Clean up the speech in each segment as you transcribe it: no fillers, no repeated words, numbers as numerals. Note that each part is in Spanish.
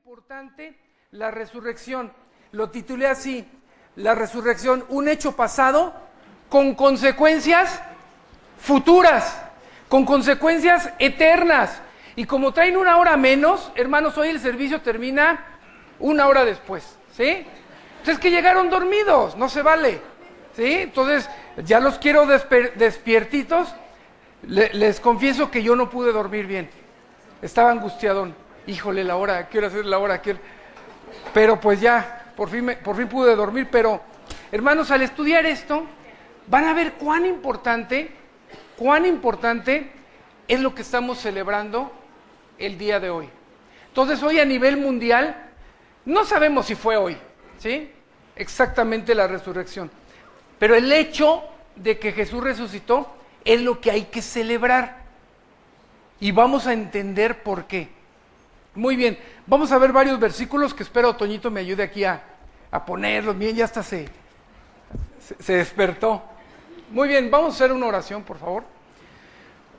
importante la resurrección. Lo titulé así: la resurrección, un hecho pasado con consecuencias futuras, con consecuencias eternas. Y como traen una hora menos, hermanos, hoy el servicio termina una hora después, ¿sí? Entonces que llegaron dormidos, no se vale, ¿sí? Entonces ya los quiero despiertitos. Les confieso que yo no pude dormir bien, estaba angustiadón. Híjole, la hora, quiero hacer la hora, pero pues ya, por fin pude dormir. Pero hermanos, al estudiar esto, van a ver cuán importante es lo que estamos celebrando el día de hoy. Entonces hoy a nivel mundial, no sabemos si fue hoy, ¿sí? Exactamente la resurrección. Pero el hecho de que Jesús resucitó es lo que hay que celebrar. Y vamos a entender por qué. Muy bien, vamos a ver varios versículos que espero Toñito me ayude aquí a ponerlos. Bien, ya hasta se despertó. Muy bien, vamos a hacer una oración, por favor.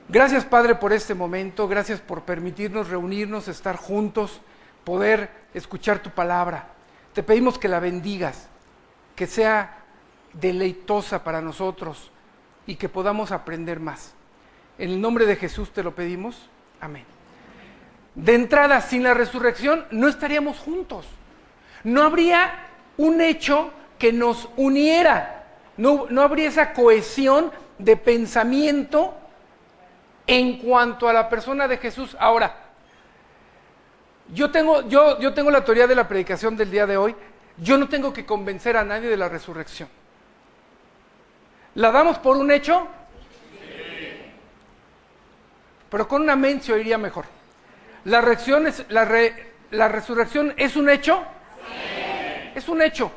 Gracias, Padre, por este momento. Gracias por permitirnos reunirnos, estar juntos, poder escuchar tu palabra. Te pedimos que la bendigas, que sea deleitosa para nosotros y que podamos aprender más. En el nombre de Jesús te lo pedimos. Amén. De entrada, sin la resurrección no estaríamos juntos. No habría un hecho que nos uniera. No habría esa cohesión de pensamiento en cuanto a la persona de Jesús. Ahora, yo tengo la teoría de la predicación del día de hoy. Yo no tengo que convencer a nadie de la resurrección. ¿La damos por un hecho? Sí. Pero con un amén se oiría mejor. ¿La resurrección es un hecho? Sí. Es un hecho.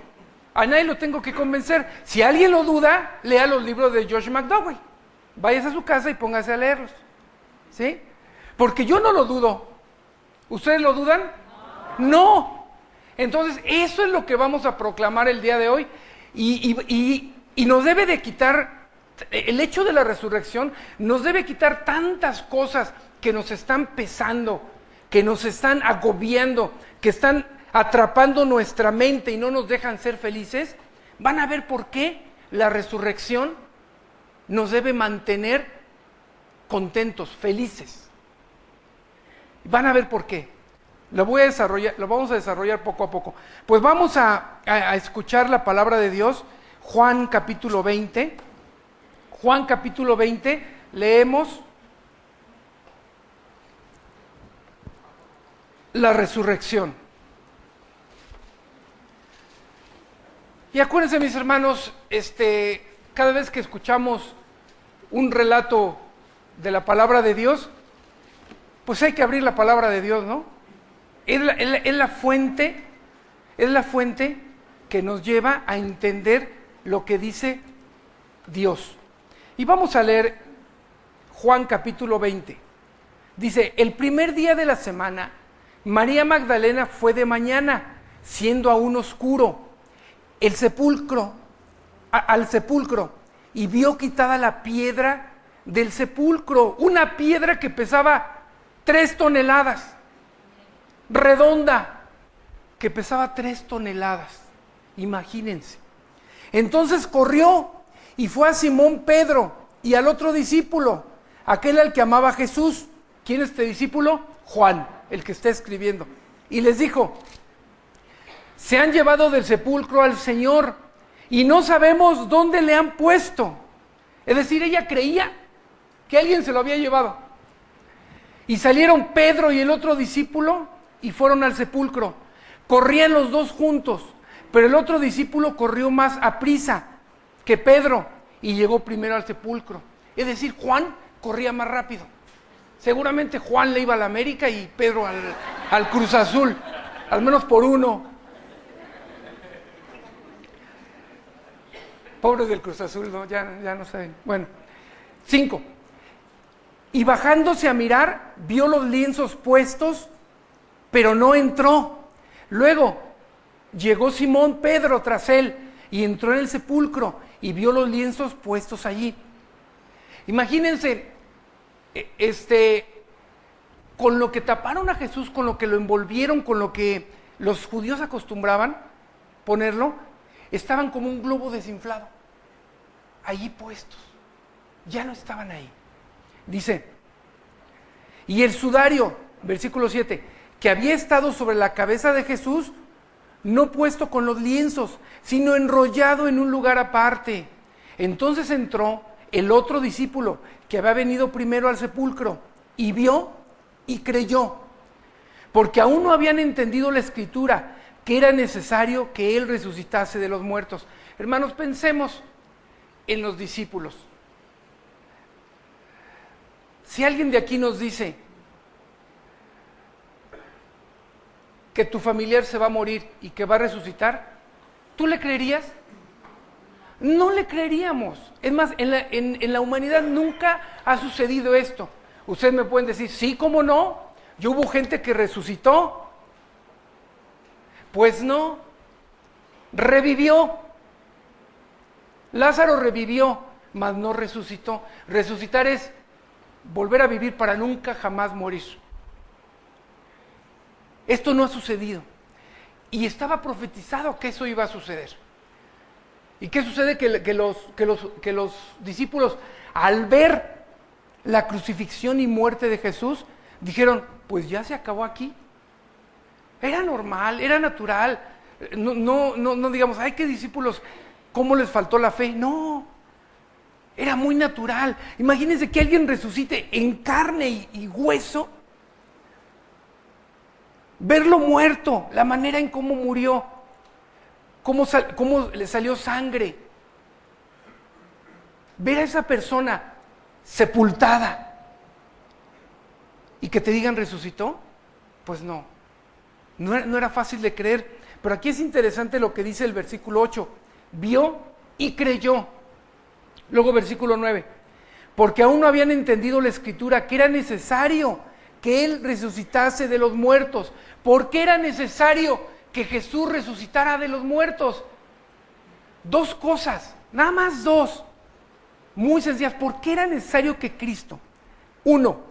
A nadie lo tengo que convencer. Si alguien lo duda, lea los libros de Josh McDowell. Váyase a su casa y póngase a leerlos, ¿sí? Porque yo no lo dudo. ¿Ustedes lo dudan? No. Entonces, eso es lo que vamos a proclamar el día de hoy. Y nos debe de quitar, el hecho de la resurrección, nos debe quitar tantas cosas que nos están pesando, que nos están agobiando, que están atrapando nuestra mente y no nos dejan ser felices. Van a ver por qué la resurrección nos debe mantener contentos, felices. Van a ver por qué. Lo vamos a desarrollar poco a poco. Pues vamos a escuchar la palabra de Dios. Juan capítulo 20. Juan capítulo 20, leemos la resurrección. Y acuérdense, mis hermanos, cada vez que escuchamos un relato de la palabra de Dios, pues hay que abrir la palabra de Dios, ¿no? Es la fuente que nos lleva a entender lo que dice Dios. Y vamos a leer Juan capítulo 20. Dice: el primer día de la semana, María Magdalena fue de mañana, siendo aún oscuro, al sepulcro, y vio quitada la piedra del sepulcro, una piedra que pesaba 3 toneladas, redonda, que pesaba 3 toneladas, imagínense. Entonces corrió y fue a Simón Pedro y al otro discípulo, aquel al que amaba Jesús. ¿Quién es este discípulo? Juan, el que está escribiendo. Y les dijo: se han llevado del sepulcro al Señor y no sabemos dónde le han puesto. Es decir, ella creía que alguien se lo había llevado. Y salieron Pedro y el otro discípulo y fueron al sepulcro. Corrían los dos juntos, pero el otro discípulo corrió más aprisa que Pedro y llegó primero al sepulcro. Es decir, Juan corría más rápido. Seguramente Juan le iba a la América y Pedro al Cruz Azul, al menos por uno. Pobres del Cruz Azul, ¿no? Ya no saben. Bueno, 5. Y bajándose a mirar, vio los lienzos puestos, pero no entró. Luego llegó Simón Pedro tras él y entró en el sepulcro y vio los lienzos puestos allí. Imagínense, con lo que taparon a Jesús, con lo que lo envolvieron, con lo que los judíos acostumbraban ponerlo, estaban como un globo desinflado, allí puestos, ya no estaban ahí. Dice, y el sudario, versículo 7, que había estado sobre la cabeza de Jesús, no puesto con los lienzos, sino enrollado en un lugar aparte. Entonces entró el otro discípulo que había venido primero al sepulcro y vio y creyó, porque aún no habían entendido la escritura, que era necesario que él resucitase de los muertos. Hermanos, pensemos en los discípulos. Si alguien de aquí nos dice que tu familiar se va a morir y que va a resucitar, ¿tú le creerías? No le creeríamos. Es más, en la humanidad nunca ha sucedido esto. Ustedes me pueden decir, sí, ¿cómo no? ¿Y hubo gente que resucitó? Pues no, revivió. Lázaro revivió, mas no resucitó. Resucitar es volver a vivir para nunca jamás morir. Esto no ha sucedido. Y estaba profetizado que eso iba a suceder. ¿Y qué sucede? Que los discípulos, al ver la crucifixión y muerte de Jesús, dijeron, pues ya se acabó aquí. Era normal, era natural. No digamos, ay, qué discípulos, ¿cómo les faltó la fe? No, era muy natural. Imagínense que alguien resucite en carne y hueso. Verlo muerto, la manera en cómo murió, cómo le salió sangre. Ver a esa persona sepultada y que te digan resucitó, pues no era fácil de creer. Pero aquí es interesante lo que dice el versículo 8, vio y creyó. Luego versículo 9, porque aún no habían entendido la escritura, que era necesario que él resucitase de los muertos. ¿Por qué era necesario que Jesús resucitara de los muertos? Dos cosas, nada más dos, muy sencillas. ¿Por qué era necesario que Cristo? Uno,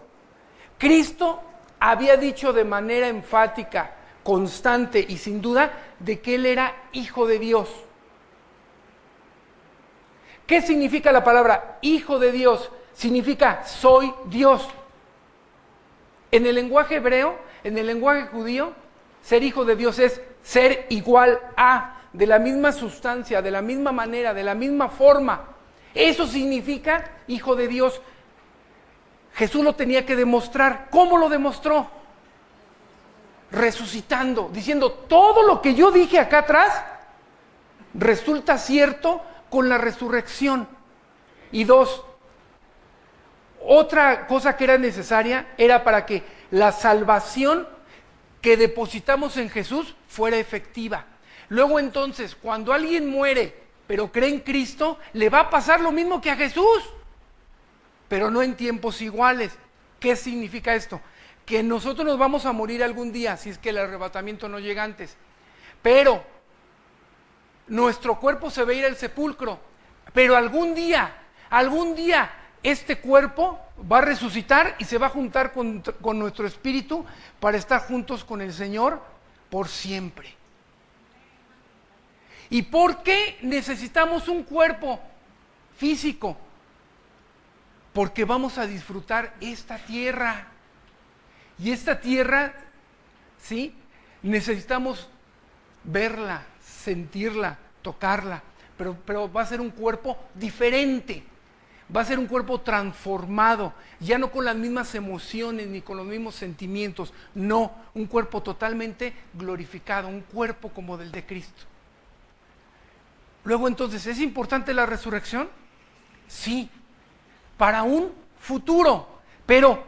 Cristo había dicho de manera enfática, constante y sin duda, de que Él era Hijo de Dios. ¿Qué significa la palabra Hijo de Dios? Significa soy Dios. En el lenguaje hebreo, en el lenguaje judío, ser hijo de Dios es ser igual a, de la misma sustancia, de la misma manera, de la misma forma. Eso significa hijo de Dios. Jesús lo tenía que demostrar. ¿Cómo lo demostró? Resucitando, diciendo todo lo que yo dije acá atrás resulta cierto con la resurrección. Y dos, otra cosa que era necesaria era para que la salvación que depositamos en Jesús fuera efectiva. Luego entonces, cuando alguien muere pero cree en Cristo, le va a pasar lo mismo que a Jesús, pero no en tiempos iguales. ¿Qué significa esto? Que nosotros nos vamos a morir algún día, si es que el arrebatamiento no llega antes, pero nuestro cuerpo se va a ir al sepulcro, pero algún día este cuerpo va a resucitar y se va a juntar con nuestro espíritu para estar juntos con el Señor por siempre. ¿Y por qué necesitamos un cuerpo físico? Porque vamos a disfrutar esta tierra. Y esta tierra, ¿sí? Necesitamos verla, sentirla, tocarla, pero va a ser un cuerpo diferente. Va a ser un cuerpo transformado, ya no con las mismas emociones ni con los mismos sentimientos, no, un cuerpo totalmente glorificado, un cuerpo como del de Cristo. Luego entonces, ¿es importante la resurrección? Sí, para un futuro, pero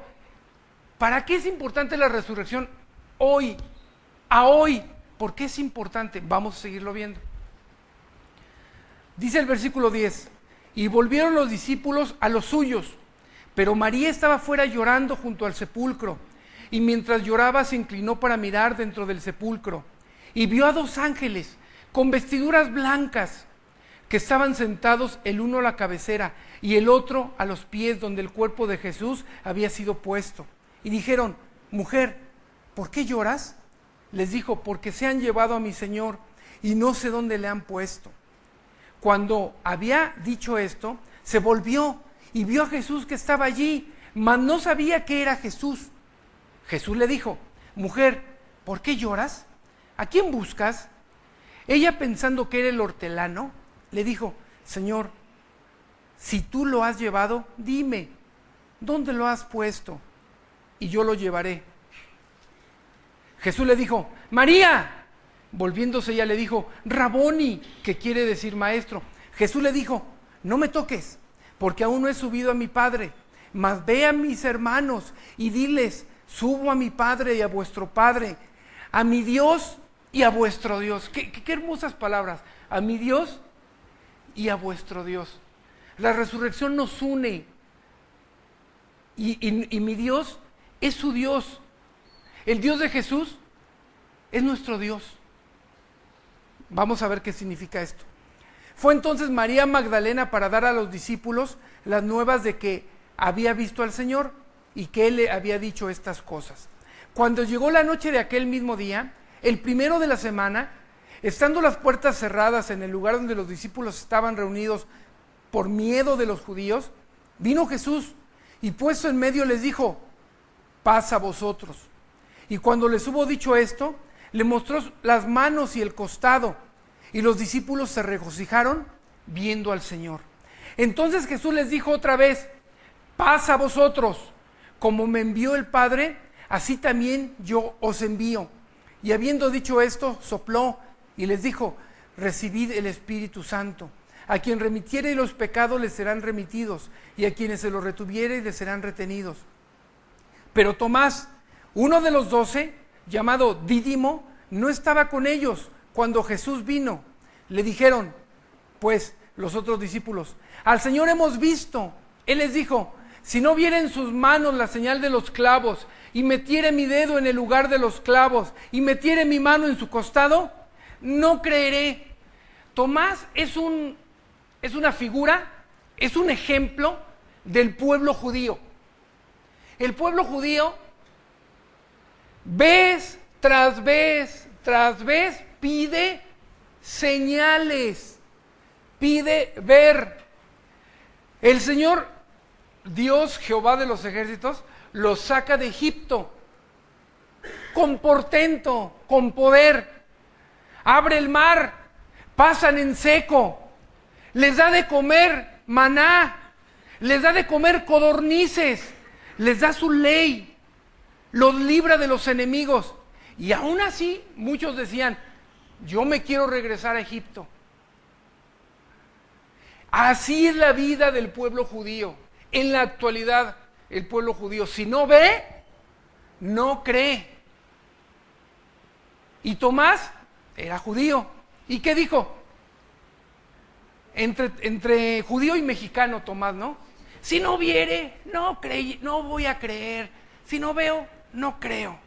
¿para qué es importante la resurrección hoy, a hoy? ¿Por qué es importante? Vamos a seguirlo viendo. Dice el versículo 10, y volvieron los discípulos a los suyos, pero María estaba fuera llorando junto al sepulcro, y mientras lloraba se inclinó para mirar dentro del sepulcro, y vio a dos ángeles con vestiduras blancas, que estaban sentados el uno a la cabecera y el otro a los pies donde el cuerpo de Jesús había sido puesto. Y dijeron, mujer, ¿por qué lloras? Les dijo, porque se han llevado a mi Señor y no sé dónde le han puesto. Cuando había dicho esto, se volvió y vio a Jesús que estaba allí, mas no sabía que era Jesús. Jesús le dijo, mujer, ¿por qué lloras? ¿A quién buscas? Ella, pensando que era el hortelano, le dijo, Señor, si tú lo has llevado, dime, ¿dónde lo has puesto? Y yo lo llevaré. Jesús le dijo, María. Volviéndose ella le dijo, Raboni, que quiere decir maestro. Jesús le dijo, no me toques, porque aún no he subido a mi Padre, mas ve a mis hermanos y diles, subo a mi Padre y a vuestro Padre, a mi Dios y a vuestro Dios. Qué hermosas palabras, a mi Dios y a vuestro Dios. La resurrección nos une y mi Dios es su Dios. El Dios de Jesús es nuestro Dios. Vamos a ver qué significa esto. Fue entonces María Magdalena para dar a los discípulos las nuevas de que había visto al Señor y que Él le había dicho estas cosas. Cuando llegó la noche de aquel mismo día, el primero de la semana, estando las puertas cerradas en el lugar donde los discípulos estaban reunidos por miedo de los judíos, vino Jesús y puesto en medio les dijo, paz a vosotros. Y cuando les hubo dicho esto, le mostró las manos y el costado, y los discípulos se regocijaron viendo al Señor. Entonces Jesús les dijo otra vez, paz a vosotros, como me envió el Padre, así también yo os envío. Y habiendo dicho esto, sopló y les dijo, recibid el Espíritu Santo. A quien remitiere los pecados les serán remitidos, y a quienes se los retuviere les serán retenidos. Pero Tomás, uno de los 12, llamado Dídimo, no estaba con ellos cuando Jesús vino. Le dijeron, pues, los otros discípulos, al Señor hemos visto. Él les dijo, si no viera en sus manos la señal de los clavos, y metiere mi dedo en el lugar de los clavos, y metiere mi mano en su costado, no creeré. Tomás es una figura, es un ejemplo del pueblo judío. El pueblo judío, vez tras vez, pide señales, pide ver. El Señor, Dios, Jehová de los ejércitos, los saca de Egipto con portento, con poder. Abre el mar, pasan en seco, les da de comer maná, les da de comer codornices, les da su ley, los libra de los enemigos. Y aún así, muchos decían, yo me quiero regresar a Egipto. Así es la vida del pueblo judío. En la actualidad, el pueblo judío, si no ve, no cree. Y Tomás era judío. ¿Y qué dijo? Entre judío y mexicano, Tomás, ¿no? Si no viere, no voy a creer. Si no veo, no creo.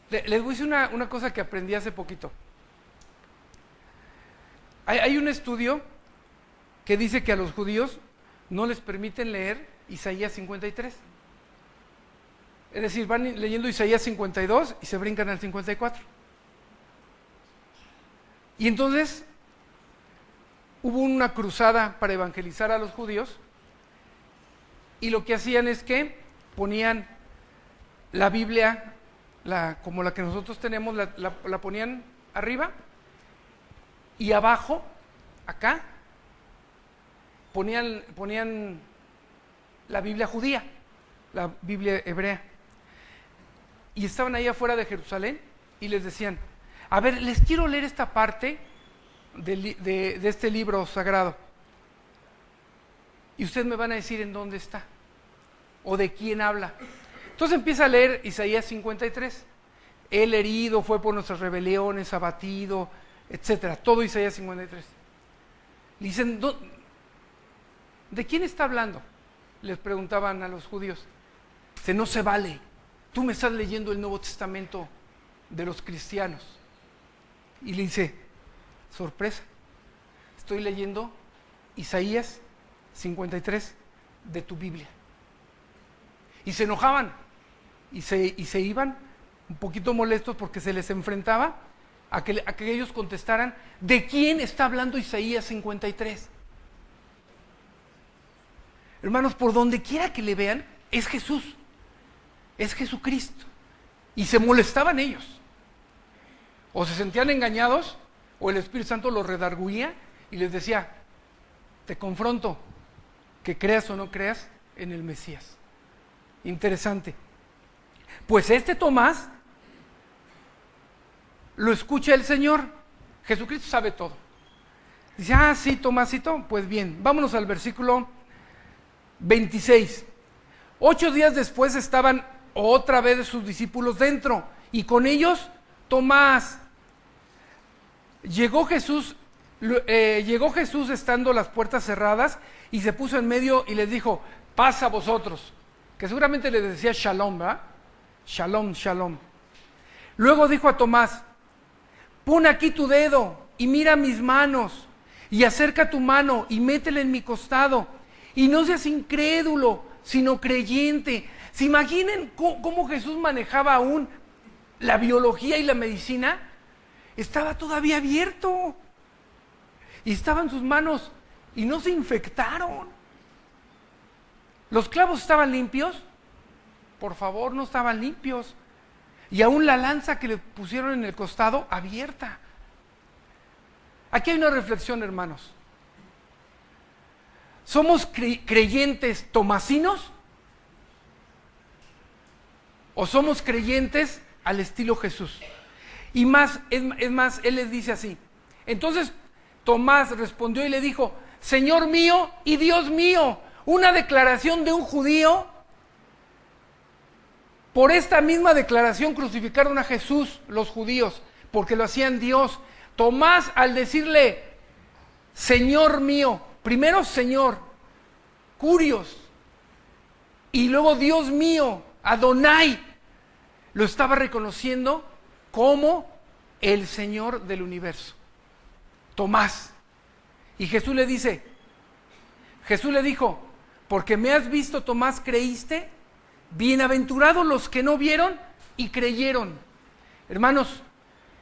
Les voy a decir una cosa que aprendí hace poquito. Hay un estudio que dice que a los judíos no les permiten leer Isaías 53. Es decir, van leyendo Isaías 52 y se brincan al 54. Y entonces hubo una cruzada para evangelizar a los judíos y lo que hacían es que ponían la Biblia, como la que nosotros tenemos, la ponían arriba y abajo, acá, ponían la Biblia judía, la Biblia hebrea. Y estaban ahí afuera de Jerusalén y les decían, a ver, les quiero leer esta parte de este libro sagrado. Y ustedes me van a decir en dónde está o de quién habla. Entonces empieza a leer Isaías 53. Él herido fue por nuestras rebeliones, abatido, etcétera. Todo Isaías 53. Le dicen, ¿de quién está hablando? Les preguntaban a los judíos. Dice, no se vale. Tú me estás leyendo el Nuevo Testamento de los cristianos. Y le dice, sorpresa, estoy leyendo Isaías 53 de tu Biblia. Y se enojaban. y se iban un poquito molestos porque se les enfrentaba a que ellos contestaran de quién está hablando Isaías 53. Hermanos, por donde quiera que le vean, es Jesús, es Jesucristo. Y se molestaban ellos. O se sentían engañados, o el Espíritu Santo los redarguía y les decía, te confronto, que creas o no creas en el Mesías. Interesante. Pues este Tomás lo escucha el Señor. Jesucristo sabe todo. Dice, sí, Tomásito, pues bien, vámonos al versículo 26. 8 días después estaban otra vez sus discípulos dentro, y con ellos Tomás. Llegó Jesús estando las puertas cerradas, y se puso en medio y les dijo, paz a vosotros. Que seguramente les decía shalom, ¿verdad? Shalom, shalom. Luego dijo a Tomás, pon aquí tu dedo y mira mis manos, y acerca tu mano y métela en mi costado, y no seas incrédulo, sino creyente. ¿Se imaginen cómo Jesús manejaba aún la biología y la medicina? Estaba todavía abierto, y estaban sus manos, y no se infectaron. ¿Los clavos estaban limpios? Por favor, no estaban limpios. Y aún la lanza que le pusieron en el costado, abierta. Aquí hay una reflexión, hermanos. ¿Somos creyentes tomasinos? ¿O somos creyentes al estilo Jesús? Y más, es más, él les dice así. Entonces Tomás respondió y le dijo, Señor mío y Dios mío. Una declaración de un judío. Por esta misma declaración crucificaron a Jesús los judíos, porque lo hacían Dios. Tomás, al decirle, Señor mío, primero Señor, Curios, y luego Dios mío, Adonai, lo estaba reconociendo como el Señor del universo. Tomás. Y Jesús le dijo, porque me has visto, Tomás, creíste. Bienaventurados los que no vieron y creyeron. Hermanos,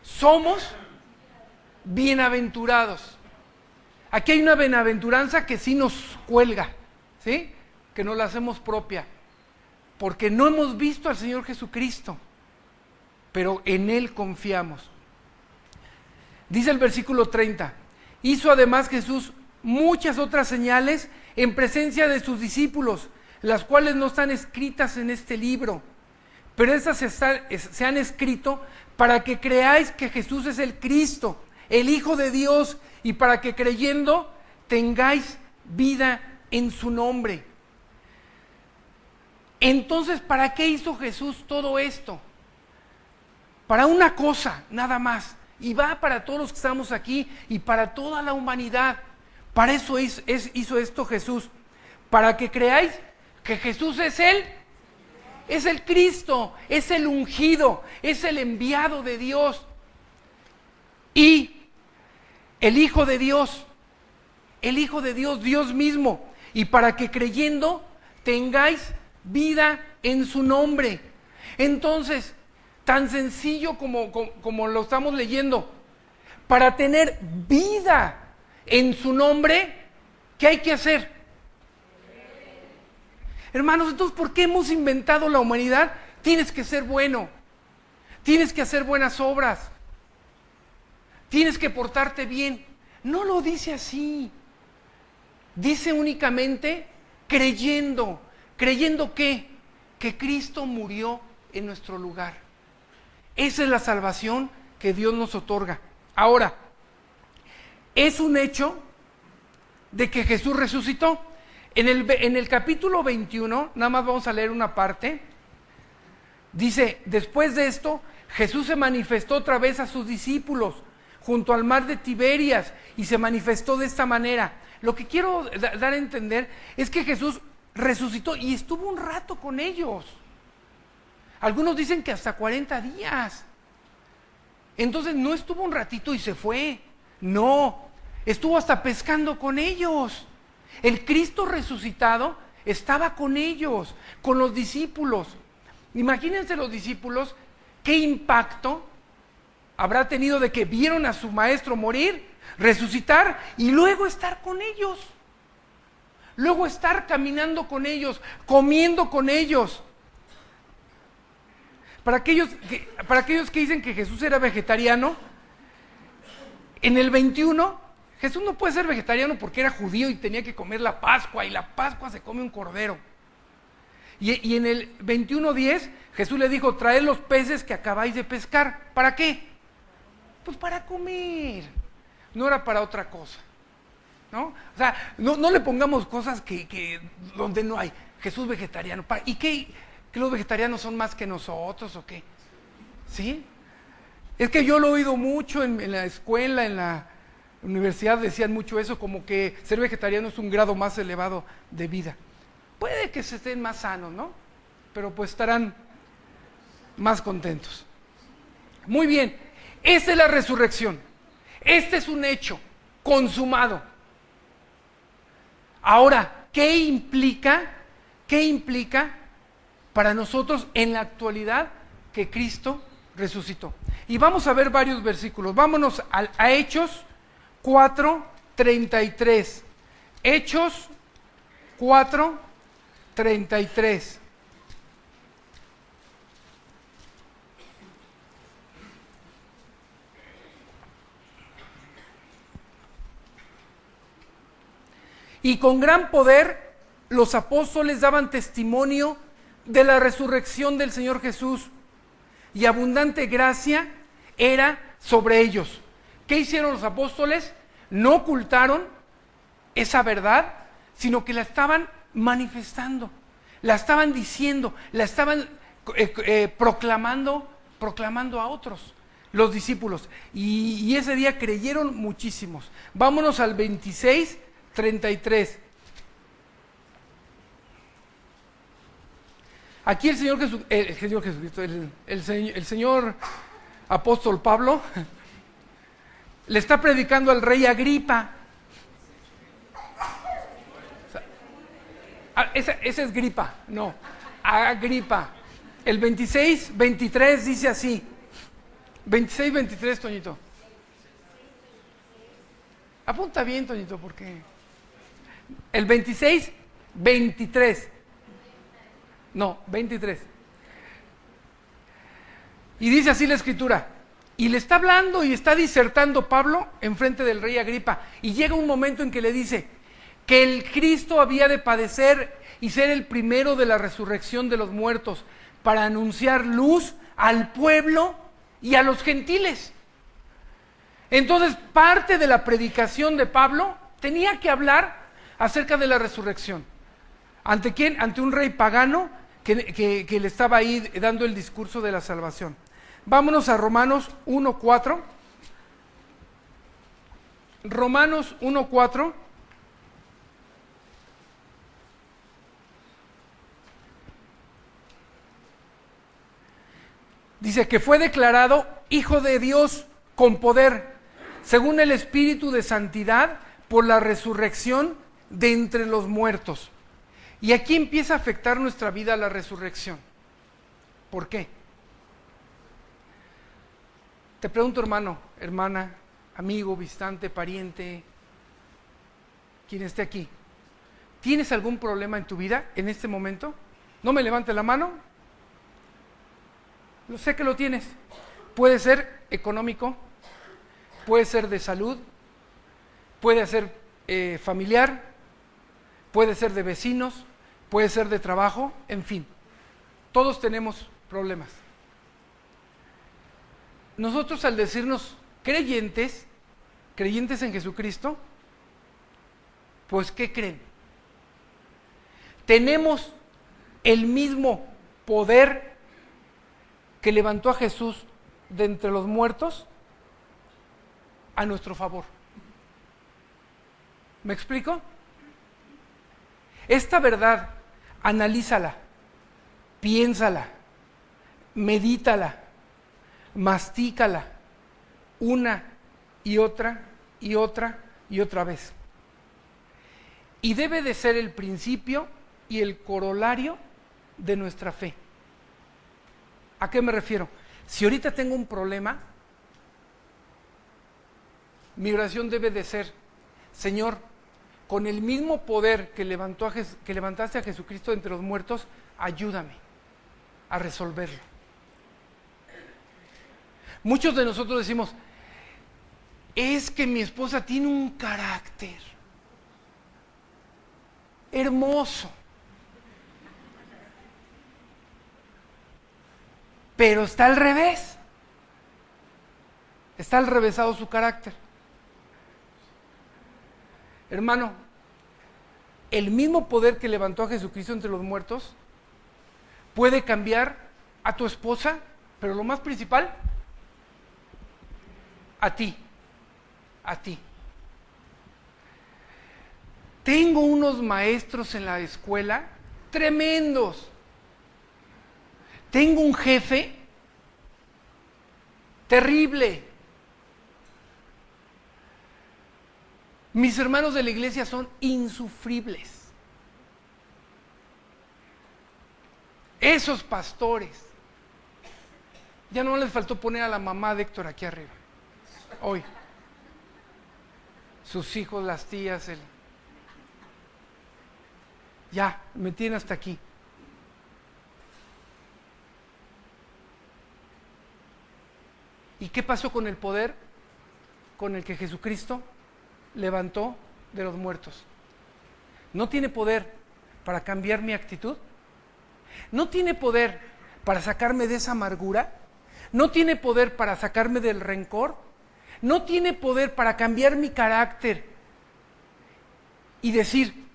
somos bienaventurados. Aquí hay una bienaventuranza que sí nos cuelga, ¿sí? Que nos la hacemos propia, porque no hemos visto al Señor Jesucristo, pero en Él confiamos. Dice el versículo 30, hizo además Jesús muchas otras señales en presencia de sus discípulos, las cuales no están escritas en este libro, pero estas se han escrito para que creáis que Jesús es el Cristo, el Hijo de Dios, y para que creyendo tengáis vida en su nombre. Entonces, ¿para qué hizo Jesús todo esto? Para una cosa, nada más, y va para todos los que estamos aquí y para toda la humanidad. Para eso hizo esto Jesús, para que creáis que Jesús es el Cristo, es el ungido, es el enviado de Dios y el Hijo de Dios, Dios mismo, y para que creyendo tengáis vida en su nombre. Entonces, tan sencillo como lo estamos leyendo, para tener vida en su nombre, ¿qué hay que hacer? Hermanos, entonces, ¿por qué hemos inventado la humanidad? Tienes que ser bueno, tienes que hacer buenas obras, tienes que portarte bien. No lo dice así. Dice únicamente creyendo. ¿Creyendo qué? Que Cristo murió en nuestro lugar. Esa es la salvación que Dios nos otorga. Ahora, es un hecho de que Jesús resucitó. En el capítulo 21, nada más vamos a leer una parte, dice, después de esto, Jesús se manifestó otra vez a sus discípulos junto al mar de Tiberias y se manifestó de esta manera. Lo que quiero dar a entender es que Jesús resucitó y estuvo un rato con ellos. Algunos dicen que hasta 40 días. Entonces no estuvo un ratito y se fue. No, estuvo hasta pescando con ellos. El Cristo resucitado estaba con ellos, con los discípulos. Imagínense los discípulos, qué impacto habrá tenido de que vieron a su maestro morir, resucitar y luego estar con ellos. Luego estar caminando con ellos, comiendo con ellos. Para aquellos que dicen que Jesús era vegetariano, en el 21, Jesús no puede ser vegetariano porque era judío y tenía que comer la Pascua, y la Pascua se come un cordero. Y en el 21:10, Jesús le dijo, traed los peces que acabáis de pescar. ¿Para qué? Pues para comer. No era para otra cosa, ¿no? O sea, no le pongamos cosas que donde no hay. Jesús vegetariano. ¿Y qué? ¿Que los vegetarianos son más que nosotros o qué? ¿Sí? Es que yo lo he oído mucho en la escuela, en la universidad decían mucho eso, como que ser vegetariano es un grado más elevado de vida. Puede que se estén más sanos, ¿no? Pero pues estarán más contentos. Muy bien, esta es la resurrección. Este es un hecho consumado. Ahora, ¿qué implica para nosotros en la actualidad que Cristo resucitó? Y vamos a ver varios versículos. Vámonos a Hechos 4:33. Hechos 4:33. Y con gran poder los apóstoles daban testimonio de la resurrección del Señor Jesús, y abundante gracia era sobre ellos. ¿Qué hicieron los apóstoles? No ocultaron esa verdad, sino que la estaban manifestando, la estaban diciendo, la estaban proclamando a otros, los discípulos. Y ese día creyeron muchísimos. Vámonos al 26:33. Aquí el Señor Jesucristo, el Señor apóstol Pablo, le está predicando al rey Agripa. Ese es Gripa, no, Agripa. El 26:23 dice así. 26:23, Toñito. Apunta bien, Toñito, porque el 26:23. No, 23. Y dice así la escritura. Y le está hablando y está disertando Pablo enfrente del rey Agripa. Y llega un momento en que le dice que el Cristo había de padecer y ser el primero de la resurrección de los muertos, para anunciar luz al pueblo y a los gentiles. Entonces, parte de la predicación de Pablo tenía que hablar acerca de la resurrección. ¿Ante quién? Ante un rey pagano que le estaba ahí dando el discurso de la salvación. Vámonos a Romanos 1:4. Romanos 1:4. Dice que fue declarado Hijo de Dios con poder, según el Espíritu de Santidad, por la resurrección de entre los muertos. Y aquí empieza a afectar nuestra vida la resurrección. ¿Por qué? Te pregunto, hermano, hermana, amigo, visitante, pariente, quien esté aquí. ¿Tienes algún problema en tu vida en este momento? No me levante la mano. Lo sé que lo tienes. Puede ser económico, puede ser de salud, puede ser familiar, puede ser de vecinos, puede ser de trabajo, en fin. Todos tenemos problemas. Nosotros, al decirnos creyentes en Jesucristo, pues ¿qué creen? Tenemos el mismo poder que levantó a Jesús de entre los muertos a nuestro favor. ¿Me explico? Esta verdad, analízala, piénsala, medítala, mastícala, una y otra y otra y otra vez. Y debe de ser el principio y el corolario de nuestra fe. ¿A qué me refiero? Si ahorita tengo un problema, mi oración debe de ser: Señor, con el mismo poder que levantaste a Jesucristo de entre los muertos, ayúdame a resolverlo. Muchos de nosotros decimos: es que mi esposa tiene un carácter hermoso, pero está al revés. Está al revésado su carácter. Hermano, el mismo poder que levantó a Jesucristo entre los muertos puede cambiar a tu esposa, pero lo más principal, a ti. A ti. Tengo unos maestros en la escuela tremendos. Tengo un jefe terrible. Mis hermanos de la iglesia son insufribles. Esos pastores. Ya no les faltó poner a la mamá de Héctor aquí arriba. Hoy. Sus hijos, las tías, ya, me tienen hasta aquí. ¿Y qué pasó con el poder con el que Jesucristo levantó de los muertos? ¿No tiene poder para cambiar mi actitud? ¿No tiene poder para sacarme de esa amargura? ¿No tiene poder para sacarme del rencor? ¿No tiene poder para cambiar mi carácter y decir: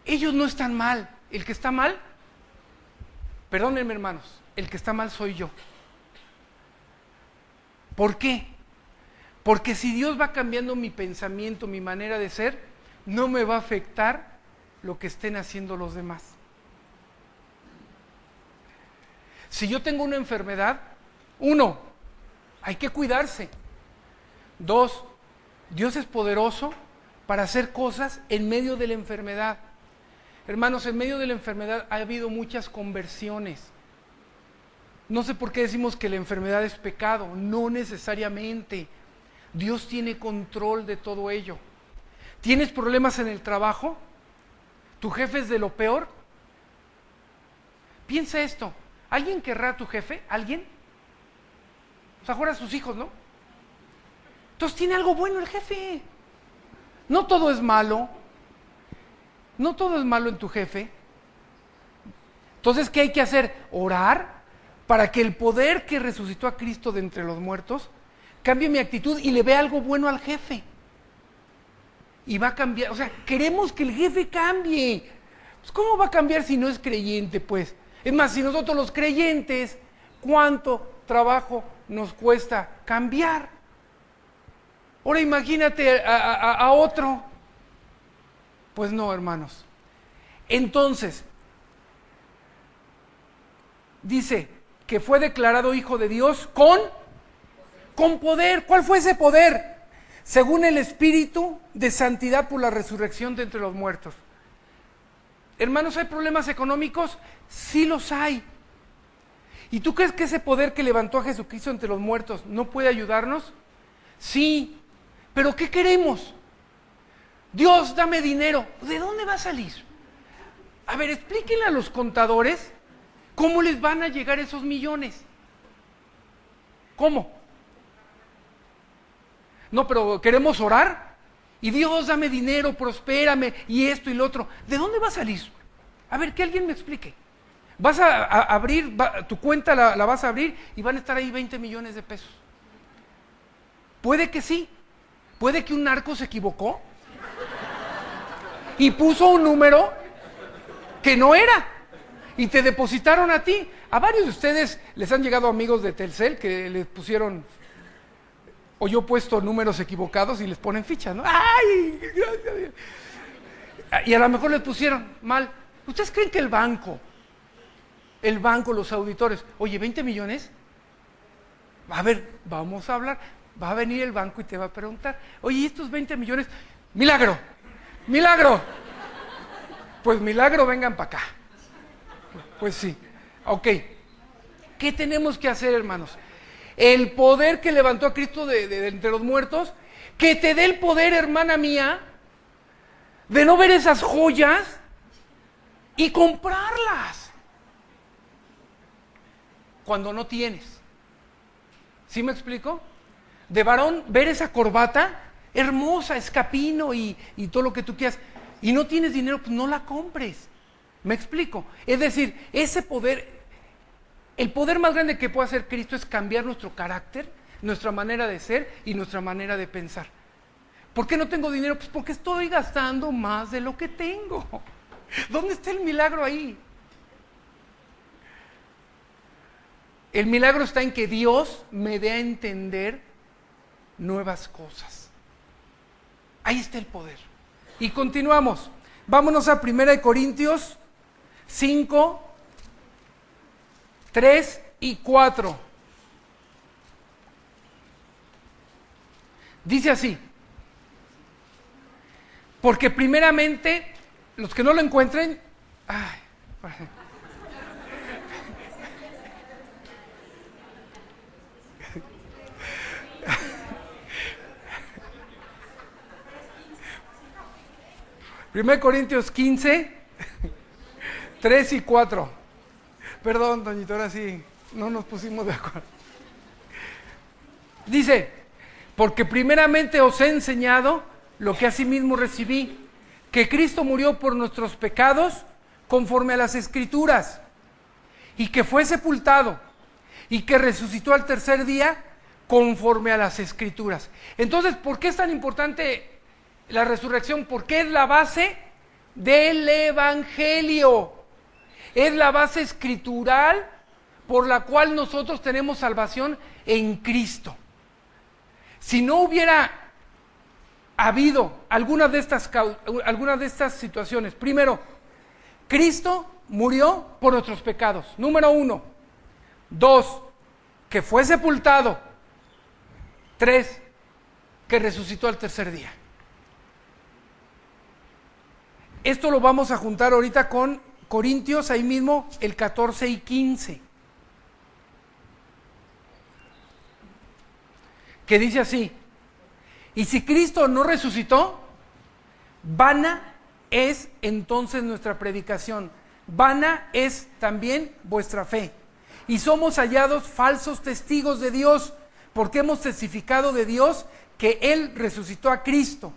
ellos no están mal, el que está mal, perdónenme hermanos, el que está mal soy yo? ¿Por qué? Porque si Dios va cambiando mi pensamiento, mi manera de ser, no me va a afectar lo que estén haciendo los demás. Si yo tengo una enfermedad, 1, hay que cuidarse. 2, Dios es poderoso para hacer cosas en medio de la enfermedad. Hermanos, en medio de la enfermedad ha habido muchas conversiones. No sé por qué decimos que la enfermedad es pecado, no necesariamente. Dios tiene control de todo ello. ¿Tienes problemas en el trabajo? ¿Tu jefe es de lo peor? Piensa esto, ¿alguien querrá a tu jefe? ¿Alguien? O sea, fuera sus hijos, ¿no? Entonces tiene algo bueno el jefe. No todo es malo. No todo es malo en tu jefe. Entonces, ¿qué hay que hacer? Orar para que el poder que resucitó a Cristo de entre los muertos cambie mi actitud y le vea algo bueno al jefe. Y va a cambiar, o sea, queremos que el jefe cambie. Pues, ¿cómo va a cambiar si no es creyente, pues? Es más, si nosotros los creyentes, ¿cuánto trabajo nos cuesta cambiar? Ahora imagínate a otro. Pues no, hermanos. Entonces, dice que fue declarado hijo de Dios con poder. ¿Cuál fue ese poder? Según el Espíritu de santidad por la resurrección de entre los muertos. Hermanos, ¿hay problemas económicos? Sí los hay. ¿Y tú crees que ese poder que levantó a Jesucristo entre los muertos no puede ayudarnos? Sí. ¿Pero qué queremos? Dios, dame dinero. ¿De dónde va a salir? A ver, explíquenle a los contadores cómo les van a llegar esos millones. ¿Cómo? No, pero queremos orar. Y Dios, dame dinero, prospérame, y esto y lo otro. ¿De dónde va a salir? A ver, que alguien me explique. Vas a abrir, tu cuenta la vas a abrir y van a estar ahí 20 millones de pesos. Puede que sí. Puede que un narco se equivocó y puso un número que no era y te depositaron a ti. A varios de ustedes les han llegado amigos de Telcel que les pusieron, o yo he puesto números equivocados y les ponen ficha, ¿no? ¡Ay! Gracias a Dios. Y a lo mejor les pusieron mal. ¿Ustedes creen que el banco, los auditores, oye, 20 millones? A ver, vamos a hablar. Va a venir el banco y te va a preguntar, oye, estos 20 millones, milagro, pues milagro, vengan para acá. Pues sí, ok. ¿Qué tenemos que hacer, hermanos? El poder que levantó a Cristo de entre los muertos, que te dé el poder, hermana mía, de no ver esas joyas y comprarlas cuando no tienes. ¿Sí me explico? De varón, ver esa corbata hermosa, escapino y todo lo que tú quieras, y no tienes dinero, pues no la compres. ¿Me explico? Es decir, ese poder, el poder más grande que puede hacer Cristo es cambiar nuestro carácter, nuestra manera de ser y nuestra manera de pensar. ¿Por qué no tengo dinero? Pues porque estoy gastando más de lo que tengo. ¿Dónde está el milagro ahí? El milagro está en que Dios me dé a entender nuevas cosas. Ahí está el poder. Y continuamos. Vámonos a 1 Corintios 5, 3 y 4. Dice así: porque primeramente, los que no lo encuentren, Primero Corintios 15, 3 y 4. Perdón, doñito, ahora sí, no nos pusimos de acuerdo. Dice: porque primeramente os he enseñado lo que asimismo recibí, que Cristo murió por nuestros pecados conforme a las Escrituras, y que fue sepultado, y que resucitó al tercer día conforme a las Escrituras. Entonces, ¿por qué es tan importante la resurrección? Porque es la base del Evangelio. Es la base escritural por la cual nosotros tenemos salvación en Cristo. Si no hubiera habido algunas de estas situaciones, primero, Cristo murió por nuestros pecados, número 1. 2, que fue sepultado. 3, que resucitó al tercer día. Esto lo vamos a juntar ahorita con Corintios, ahí mismo, el 14 y 15. Que dice así: y si Cristo no resucitó, vana es entonces nuestra predicación, vana es también vuestra fe. Y somos hallados falsos testigos de Dios, porque hemos testificado de Dios que Él resucitó a Cristo,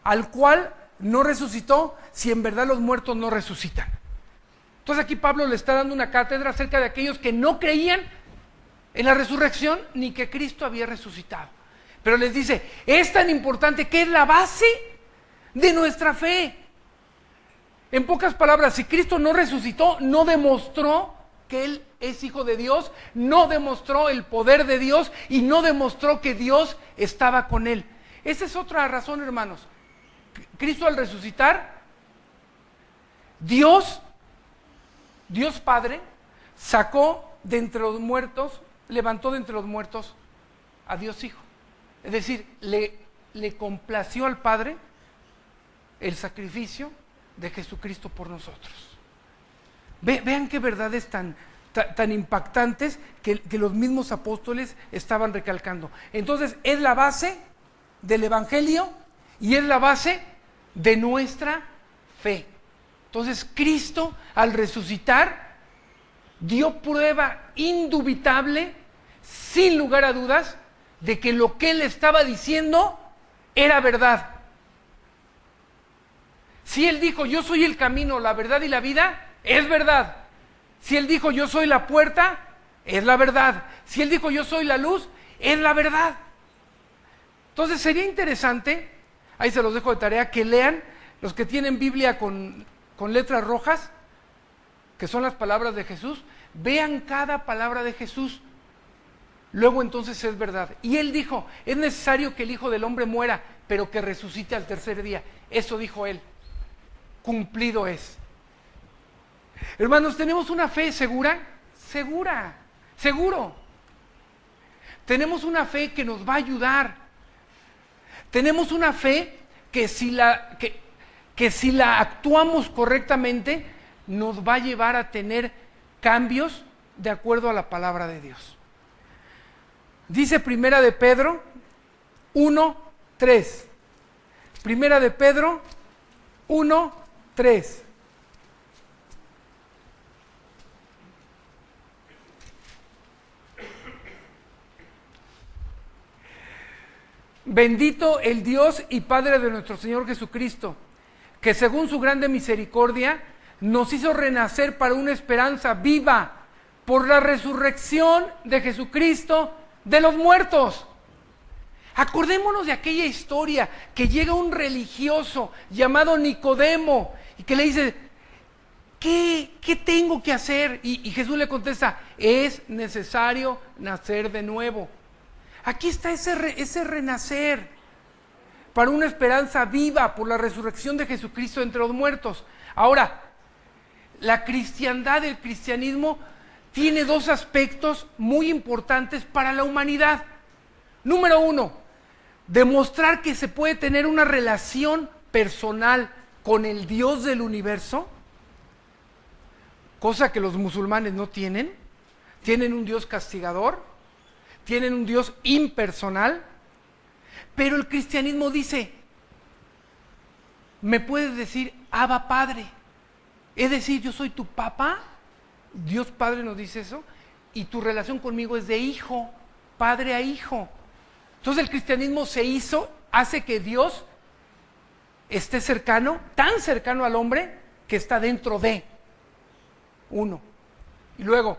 al cual no resucitó, si en verdad los muertos no resucitan. Entonces aquí Pablo le está dando una cátedra acerca de aquellos que no creían en la resurrección ni que Cristo había resucitado. Pero les dice, es tan importante que es la base de nuestra fe. En pocas palabras, si Cristo no resucitó, no demostró que Él es hijo de Dios, no demostró el poder de Dios y no demostró que Dios estaba con Él. Esa es otra razón, hermanos. Cristo al resucitar, Dios Padre sacó de entre los muertos, levantó de entre los muertos a Dios Hijo. Es decir, le complació al Padre el sacrificio de Jesucristo por nosotros. Vean qué verdades tan impactantes que los mismos apóstoles estaban recalcando. Entonces, es la base del Evangelio y es la base de nuestra fe. Entonces, Cristo, al resucitar, dio prueba indubitable, sin lugar a dudas, de que lo que Él estaba diciendo era verdad. Si Él dijo, yo soy el camino, la verdad y la vida, es verdad. Si Él dijo, yo soy la puerta, es la verdad. Si Él dijo, yo soy la luz, es la verdad. Entonces sería interesante, ahí se los dejo de tarea, que lean, los que tienen Biblia con letras rojas, que son las palabras de Jesús, vean cada palabra de Jesús. Luego entonces es verdad. Y Él dijo, es necesario que el Hijo del Hombre muera, pero que resucite al tercer día. Eso dijo Él. Cumplido es. Hermanos, ¿tenemos una fe segura? Seguro. Tenemos una fe que nos va a ayudar. Tenemos una fe que si la actuamos correctamente, nos va a llevar a tener cambios de acuerdo a la palabra de Dios. Dice Primera de Pedro 1:3. Primera de Pedro 1:3. Bendito el Dios y Padre de nuestro Señor Jesucristo, que según su grande misericordia nos hizo renacer para una esperanza viva por la resurrección de Jesucristo de los muertos. Acordémonos de aquella historia que llega un religioso llamado Nicodemo y que le dice, ¿qué tengo que hacer? Y Jesús le contesta, es necesario nacer de nuevo. Aquí está ese renacer para una esperanza viva por la resurrección de Jesucristo entre los muertos. Ahora, la cristiandad, el cristianismo, tiene dos aspectos muy importantes para la humanidad. Número uno, demostrar que se puede tener una relación personal con el Dios del universo, cosa que los musulmanes no tienen. Tienen un Dios castigador, tienen un Dios impersonal, pero el cristianismo dice, me puedes decir Abba Padre, es decir, yo soy tu papá, Dios Padre nos dice eso, y tu relación conmigo es de hijo, padre a hijo. Entonces el cristianismo hace que Dios esté cercano, tan cercano al hombre, que está dentro de uno. Y luego,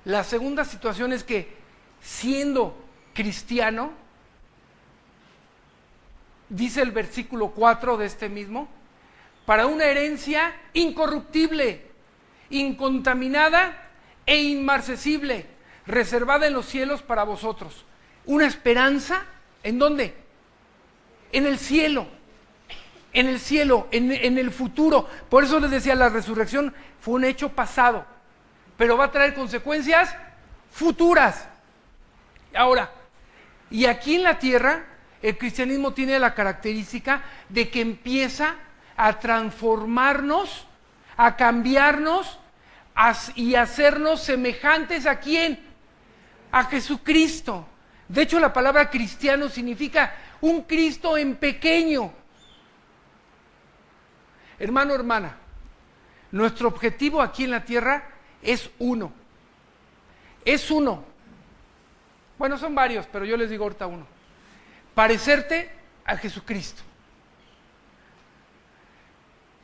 la segunda situación es que, siendo cristiano, dice el versículo 4 de este mismo, para una herencia incorruptible, incontaminada e inmarcesible, reservada en los cielos para vosotros. Una esperanza, ¿en dónde? En el cielo, en el cielo, en el futuro. Por eso les decía, la resurrección fue un hecho pasado, pero va a traer consecuencias futuras. Ahora, y aquí en la tierra, el cristianismo tiene la característica de que empieza a transformarnos, a cambiarnos y hacernos semejantes ¿a quién? A Jesucristo. De hecho, la palabra cristiano significa un Cristo en pequeño. Hermano, hermana, nuestro objetivo aquí en la tierra es uno. Es uno. Bueno, son varios, pero yo les digo ahorita uno. Parecerte a Jesucristo.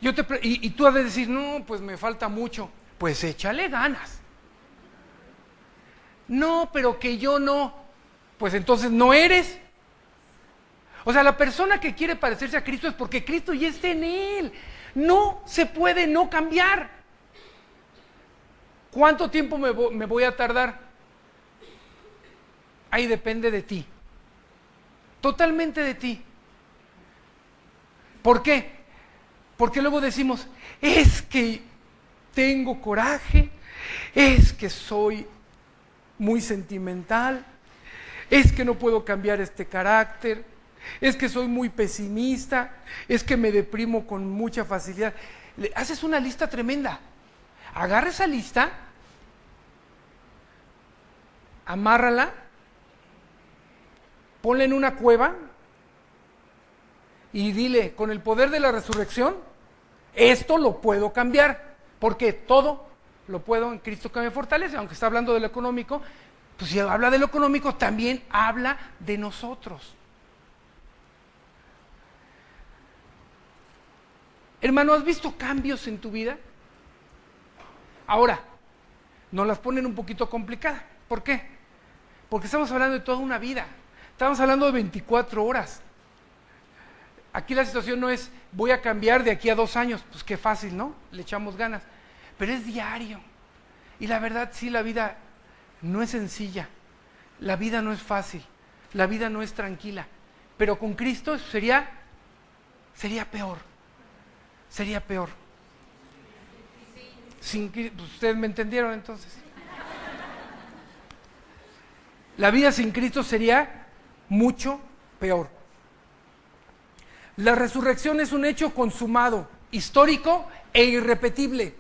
Y tú has de decir, no, pues me falta mucho. Pues échale ganas. No, pero que yo no. Pues entonces no eres. O sea, la persona que quiere parecerse a Cristo es porque Cristo ya está en él. No se puede no cambiar. ¿Cuánto tiempo me voy a tardar? Ahí depende de ti. Totalmente de ti. ¿Por qué? Porque luego decimos, es que tengo coraje, es que soy muy sentimental, es que no puedo cambiar este carácter, es que soy muy pesimista, es que me deprimo con mucha facilidad. Haces una lista tremenda. Agarra esa lista, amárrala, ponla en una cueva y dile, con el poder de la resurrección, esto lo puedo cambiar, porque todo lo puedo en Cristo que me fortalece. Aunque está hablando de lo económico, pues si habla de lo económico, también habla de nosotros. Hermano, ¿has visto cambios en tu vida? Ahora, nos las ponen un poquito complicadas. ¿Por qué? Porque estamos hablando de toda una vida. Estamos hablando de 24 horas. Aquí la situación no es, voy a cambiar de aquí a 2 años. Pues qué fácil, ¿no? Le echamos ganas. Pero es diario. Y la verdad, sí, la vida no es sencilla. La vida no es fácil. La vida no es tranquila. Pero con Cristo sería peor. Sería peor. Pues ustedes me entendieron entonces. La vida sin Cristo sería mucho peor. La resurrección es un hecho consumado, histórico e irrepetible.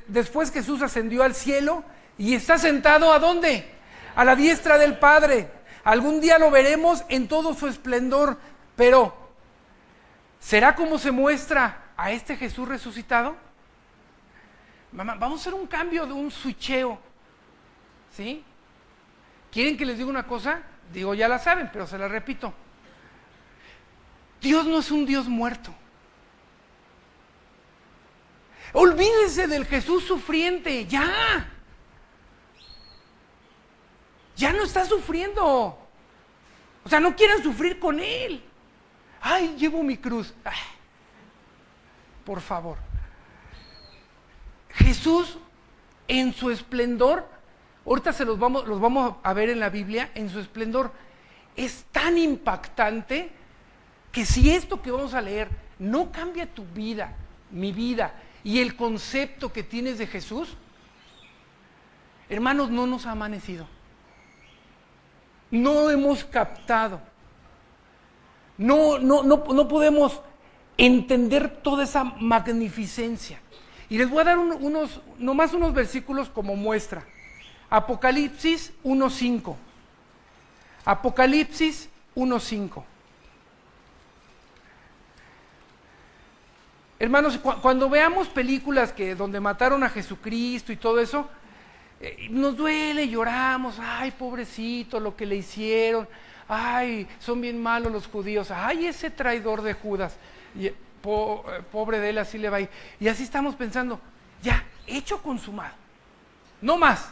Después Jesús ascendió al cielo Y está sentado ¿a dónde? A la diestra del Padre. Algún día lo veremos en todo su esplendor, pero ¿será como se muestra a este Jesús resucitado? Mamá, vamos a hacer un cambio de un switcheo, ¿sí? ¿Quieren que les diga una cosa? Digo, ya la saben, pero se la repito. Dios no es un Dios muerto. Olvídense del Jesús sufriente, ya. Ya no está sufriendo. O sea, no quieran sufrir con Él. Ay, llevo mi cruz. Ay, por favor. Jesús en su esplendor, ahorita los vamos a ver en la Biblia, en su esplendor, es tan impactante que si esto que vamos a leer no cambia tu vida, mi vida, y el concepto que tienes de Jesús, hermanos, no nos ha amanecido. No hemos captado. No podemos entender toda esa magnificencia. Y les voy a dar nomás unos versículos como muestra. Apocalipsis 1:5. Apocalipsis 1:5. Hermanos, cuando veamos películas donde mataron a Jesucristo y todo eso, nos duele, lloramos, ay, pobrecito, lo que le hicieron, ay, son bien malos los judíos, ay, ese traidor de Judas, y, pobre de él, así le va a ir. Y así estamos pensando, ya, hecho consumado, no más.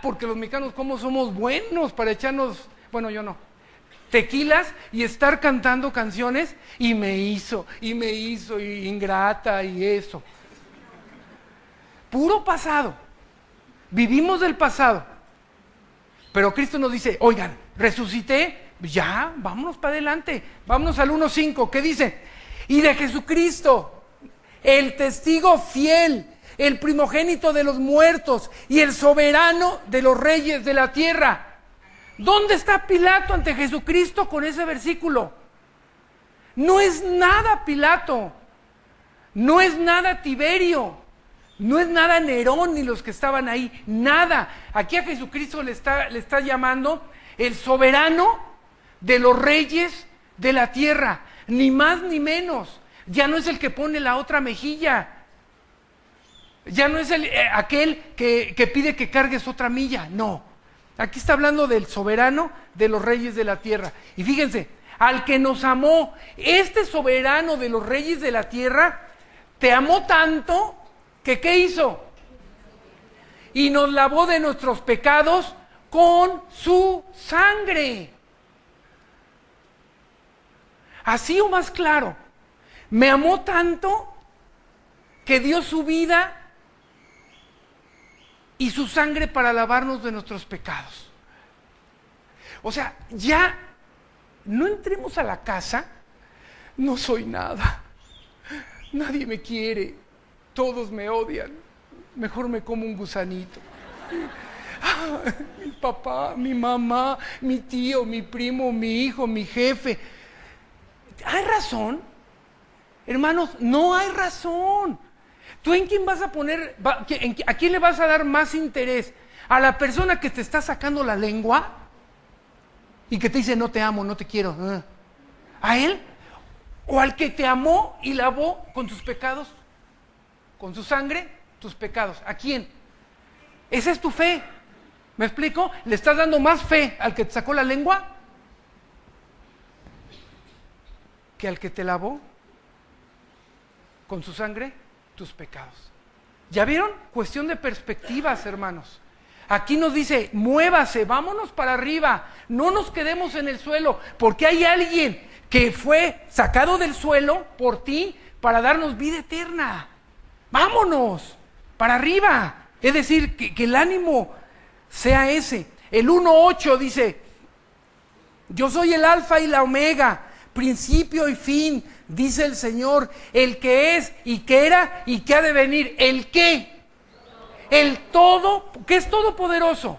Porque los mexicanos, ¿cómo somos buenos para echarnos, bueno, yo no, tequilas y estar cantando canciones, y me hizo, y ingrata, y eso. Puro pasado. Vivimos del pasado, pero Cristo nos dice, oigan, resucité, ya, vámonos para adelante, vámonos al 1:5, ¿qué dice? Y de Jesucristo, el testigo fiel, el primogénito de los muertos y el soberano de los reyes de la tierra. ¿Dónde está Pilato ante Jesucristo con ese versículo? No es nada Pilato, no es nada Tiberio, no es nada Nerón ni los que estaban ahí, nada. Aquí a Jesucristo le está llamando el soberano de los reyes de la tierra, ni más ni menos. Ya no es el que pone la otra mejilla, ya no es aquel que pide que cargues otra milla, no. Aquí está hablando del soberano de los reyes de la tierra. Y fíjense, al que nos amó, este soberano de los reyes de la tierra, te amó tanto que ¿qué hizo? Y nos lavó de nuestros pecados con su sangre. Así o más claro, me amó tanto que dio su vida y su sangre para lavarnos de nuestros pecados. O sea, ya no entremos a la casa, no soy nada, nadie me quiere, todos me odian, mejor me como un gusanito. Mi papá, mi mamá, mi tío, mi primo, mi hijo, mi jefe. ¿Hay razón? Hermanos, no hay razón. ¿Tú en quién vas a poner, a quién le vas a dar más interés? ¿A la persona que te está sacando la lengua y que te dice no te amo, no te quiero? ¿A él? ¿O al que te amó y lavó con tus pecados? Con su sangre, tus pecados. ¿A quién? Esa es tu fe. ¿Me explico? ¿Le estás dando más fe al que te sacó la lengua que al que te lavó con su sangre tus pecados? ¿Ya vieron? Cuestión de perspectivas, hermanos. Aquí nos dice, muévase, vámonos para arriba, no nos quedemos en el suelo, porque hay alguien que fue sacado del suelo por ti para darnos vida eterna. Vámonos para arriba. Es decir, que el ánimo sea ese. El 1:8 dice, yo soy el alfa y la omega, principio y fin, dice el Señor, el que es y que era y que ha de venir. ¿El qué? El todo, que es todopoderoso.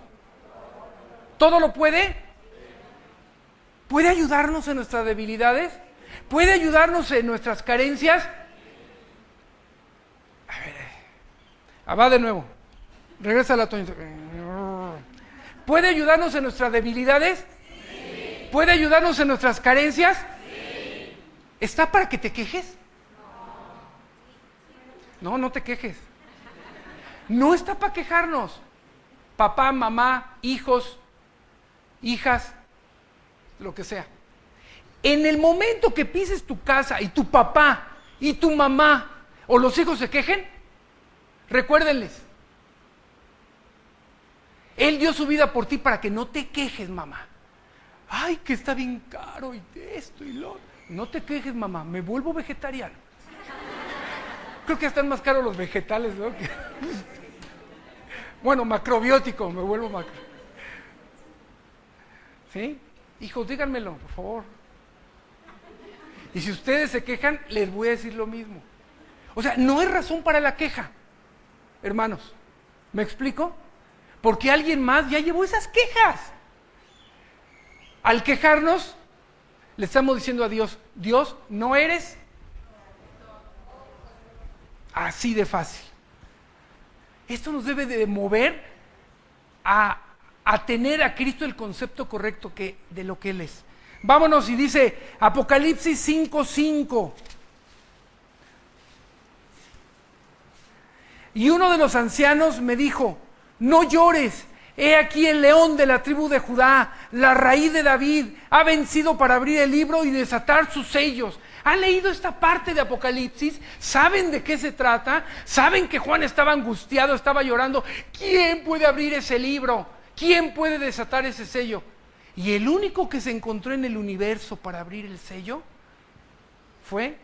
¿Todo lo puede? ¿Puede ayudarnos en nuestras debilidades? ¿Puede ayudarnos en nuestras carencias? A ver, va de nuevo. Regresa la Toñito. ¿Puede ayudarnos en nuestras debilidades? Sí. ¿Puede ayudarnos en nuestras carencias? Sí. ¿Está para que te quejes? No, no te quejes. No está para quejarnos. Papá, mamá, hijos, hijas, lo que sea. En el momento que pises tu casa y tu papá y tu mamá o los hijos se quejen, recuérdenles. Él dio su vida por ti para que no te quejes, mamá. Ay, que está bien caro y esto y lo otro. No te quejes, mamá, me vuelvo vegetariano. Creo que están más caros los vegetales, ¿no? Bueno, macrobiótico, me vuelvo macro. ¿Sí? Hijos, díganmelo, por favor. Y si ustedes se quejan, les voy a decir lo mismo. O sea, no hay razón para la queja, hermanos. ¿Me explico? Porque alguien más ya llevó esas quejas. Al quejarnos, le estamos diciendo a Dios, Dios, no eres así de fácil. Esto nos debe de mover a tener a Cristo el concepto correcto de lo que Él es. Vámonos, y dice Apocalipsis 5:5. Y uno de los ancianos me dijo, no llores, he aquí el león de la tribu de Judá, la raíz de David, ha vencido para abrir el libro y desatar sus sellos. ¿Han leído esta parte de Apocalipsis? ¿Saben de qué se trata? ¿Saben que Juan estaba angustiado, estaba llorando? ¿Quién puede abrir ese libro? ¿Quién puede desatar ese sello? Y el único que se encontró en el universo para abrir el sello fue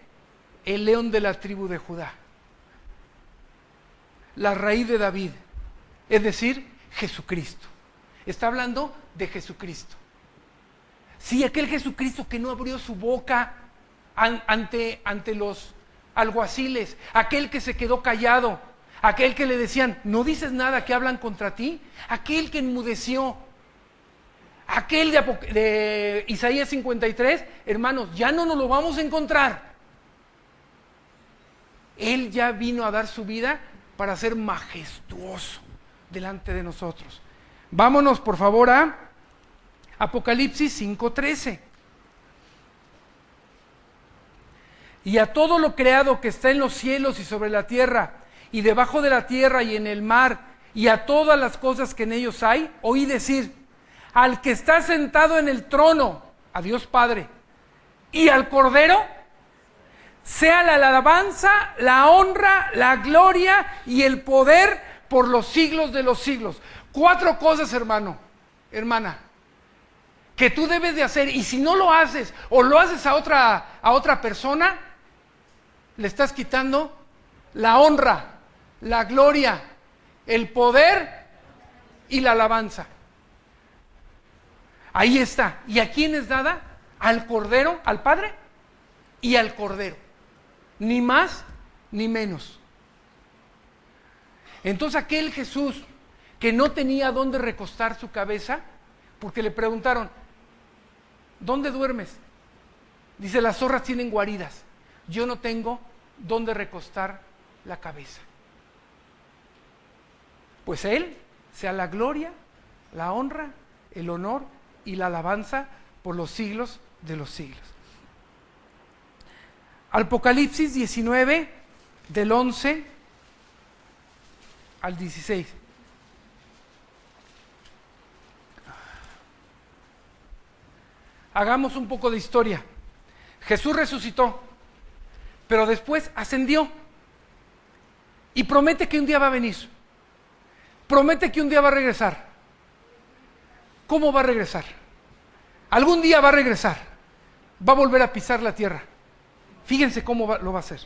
el león de la tribu de Judá, la raíz de David, es decir, Jesucristo. Está hablando de Jesucristo. Sí, aquel Jesucristo que no abrió su boca ante los alguaciles, aquel que se quedó callado, aquel que le decían, no dices nada, que hablan contra ti, aquel que enmudeció, aquel de Isaías 53, hermanos, ya no nos lo vamos a encontrar. Él ya vino a dar su vida para ser majestuoso delante de nosotros. Vámonos por favor a Apocalipsis 5:13. Y a todo lo creado que está en los cielos y sobre la tierra, y debajo de la tierra y en el mar, y a todas las cosas que en ellos hay, oí decir, al que está sentado en el trono, a Dios Padre, y al Cordero, sea la alabanza, la honra, la gloria y el poder por los siglos de los siglos. 4 cosas, hermano, hermana, que tú debes de hacer, y si no lo haces, o lo haces a otra persona, le estás quitando la honra, la gloria, el poder y la alabanza. Ahí está. ¿Y a quién es dada? Al Cordero, al Padre y al Cordero. Ni más ni menos. Entonces aquel Jesús que no tenía dónde recostar su cabeza, porque le preguntaron, ¿dónde duermes? Dice, las zorras tienen guaridas, yo no tengo dónde recostar la cabeza. Pues Él sea la gloria, la honra, el honor y la alabanza por los siglos de los siglos. Apocalipsis 19, del 11 al 16. Hagamos un poco de historia. Jesús resucitó, pero después ascendió y promete que un día va a venir. Promete que un día va a regresar. ¿Cómo va a regresar? Algún día va a regresar. Va a volver a pisar la tierra. Fíjense cómo lo va a hacer.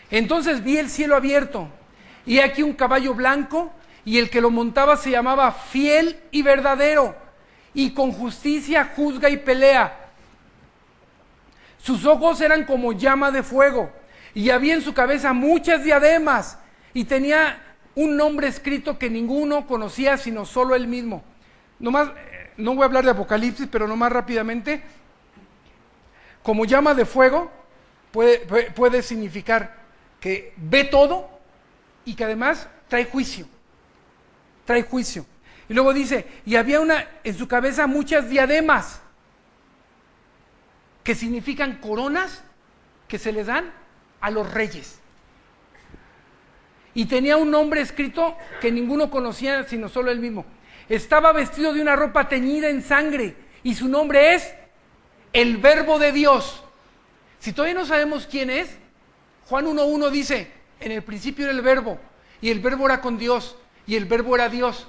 Entonces vi el cielo abierto, y aquí un caballo blanco, y el que lo montaba se llamaba Fiel y Verdadero, y con justicia juzga y pelea. Sus ojos eran como llama de fuego, y había en su cabeza muchas diademas, y tenía un nombre escrito que ninguno conocía sino solo él mismo. Nomás, no voy a hablar de Apocalipsis, pero nomás rápidamente. Como llama de fuego puede significar que ve todo, y que además trae juicio. Trae juicio. Y luego dice, y había en su cabeza muchas diademas, que significan coronas que se les dan a los reyes. Y tenía un nombre escrito que ninguno conocía sino solo él mismo. Estaba vestido de una ropa teñida en sangre y su nombre es el Verbo de Dios. Si todavía no sabemos quién es, Juan 1:1 dice, en el principio era el Verbo y el Verbo era con Dios y el Verbo era Dios.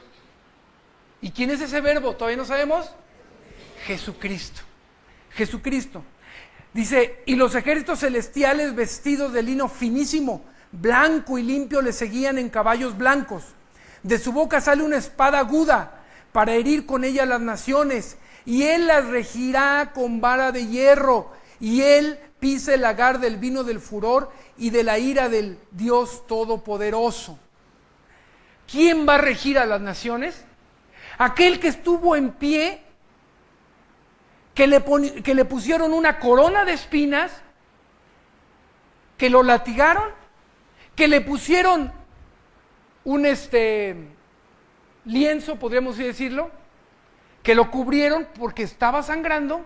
¿Y quién es ese Verbo? ¿Todavía no sabemos? Jesucristo. Jesucristo. Dice, y los ejércitos celestiales vestidos de lino finísimo, blanco y limpio, le seguían en caballos blancos. De su boca sale una espada aguda para herir con ella las naciones, y él las regirá con vara de hierro, y él pisa el lagar del vino del furor y de la ira del Dios Todopoderoso. ¿Quién va a regir a las naciones? Aquel que estuvo en pie, que le pusieron una corona de espinas, que lo latigaron, que le pusieron un lienzo, podríamos decirlo, que lo cubrieron porque estaba sangrando,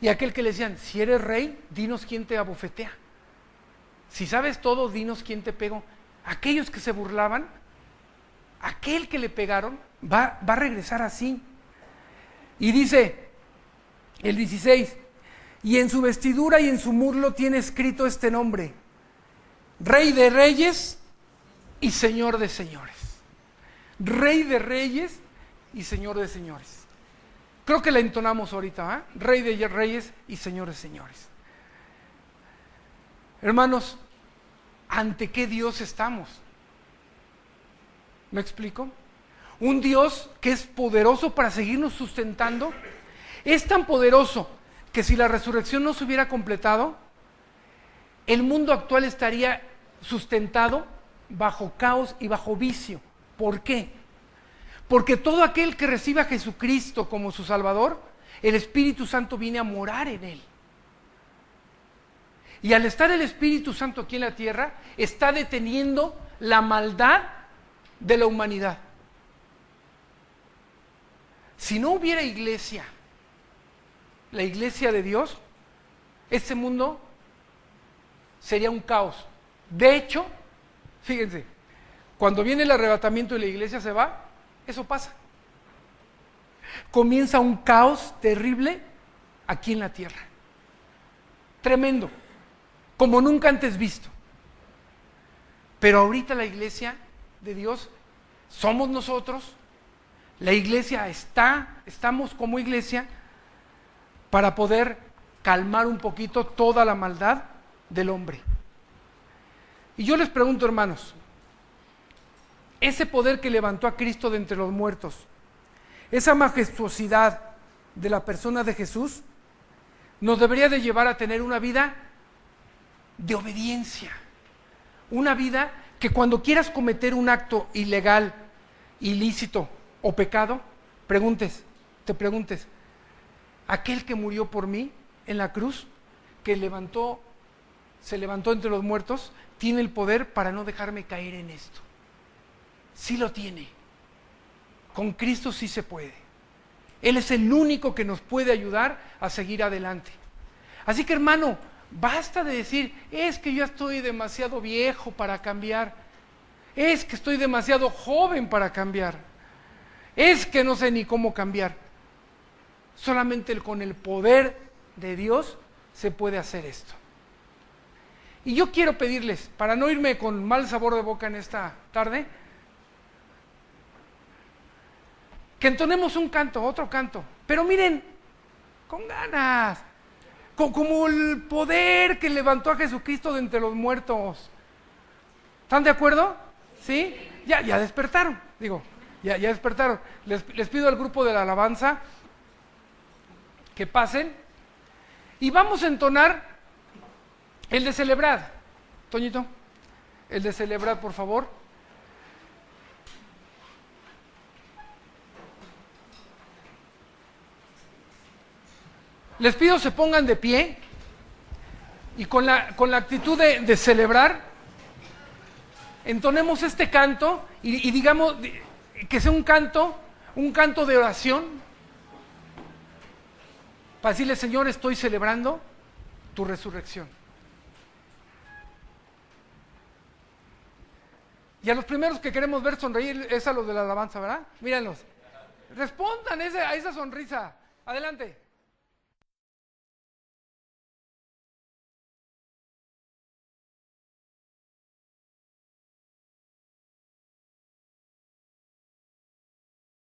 y aquel que le decían, si eres rey, dinos quién te abofetea. Si sabes todo, dinos quién te pegó. Aquellos que se burlaban, aquel que le pegaron, va a regresar así. Y dice el 16, y en su vestidura y en su muslo tiene escrito este nombre: Rey de Reyes y Señor de Señores. Rey de Reyes y Señor de Señores. Creo que la entonamos ahorita, ¿eh? Rey de Reyes y Señor de Señores. Hermanos, ¿ante qué Dios estamos? ¿Me explico? Un Dios que es poderoso para seguirnos sustentando. Es tan poderoso que si la resurrección no se hubiera completado, el mundo actual estaría sustentado bajo caos y bajo vicio. ¿Por qué? Porque todo aquel que recibe a Jesucristo como su Salvador, el Espíritu Santo viene a morar en él. Y al estar el Espíritu Santo aquí en la tierra, está deteniendo la maldad de la humanidad. Si no hubiera iglesia, la iglesia de Dios, este mundo sería un caos. De hecho, fíjense, cuando viene el arrebatamiento y la iglesia se va, eso pasa. Comienza un caos terrible aquí en la tierra. Tremendo, como nunca antes visto. Pero ahorita la iglesia de Dios somos nosotros. La iglesia estamos como iglesia para poder calmar un poquito toda la maldad del hombre. Y yo les pregunto, hermanos, ese poder que levantó a Cristo de entre los muertos, esa majestuosidad de la persona de Jesús, nos debería de llevar a tener una vida de obediencia, una vida que cuando quieras cometer un acto ilegal, ilícito o pecado, te preguntes, aquel que murió por mí en la cruz, que se levantó entre los muertos, tiene el poder para no dejarme caer en esto. Sí lo tiene. Con Cristo sí se puede. Él es el único que nos puede ayudar a seguir adelante. Así que, hermano, basta de decir, es que yo estoy demasiado viejo para cambiar, es que estoy demasiado joven para cambiar, es que no sé ni cómo cambiar. Solamente con el poder de Dios se puede hacer esto. Y yo quiero pedirles, para no irme con mal sabor de boca en esta tarde, que entonemos un canto, otro canto, pero miren, con ganas, como el poder que levantó a Jesucristo de entre los muertos. ¿Están de acuerdo? ¿Sí? Ya despertaron, ya despertaron. Les pido al grupo de la alabanza que pasen y vamos a entonar el de celebrar. Toñito, el de celebrar, por favor. Les pido se pongan de pie y con la actitud de celebrar, entonemos este canto y digamos que sea un canto de oración, para decirle, Señor, estoy celebrando tu resurrección. Y a los primeros que queremos ver sonreír es a los de la alabanza, ¿verdad? Mírenlos. Respondan a esa sonrisa. Adelante.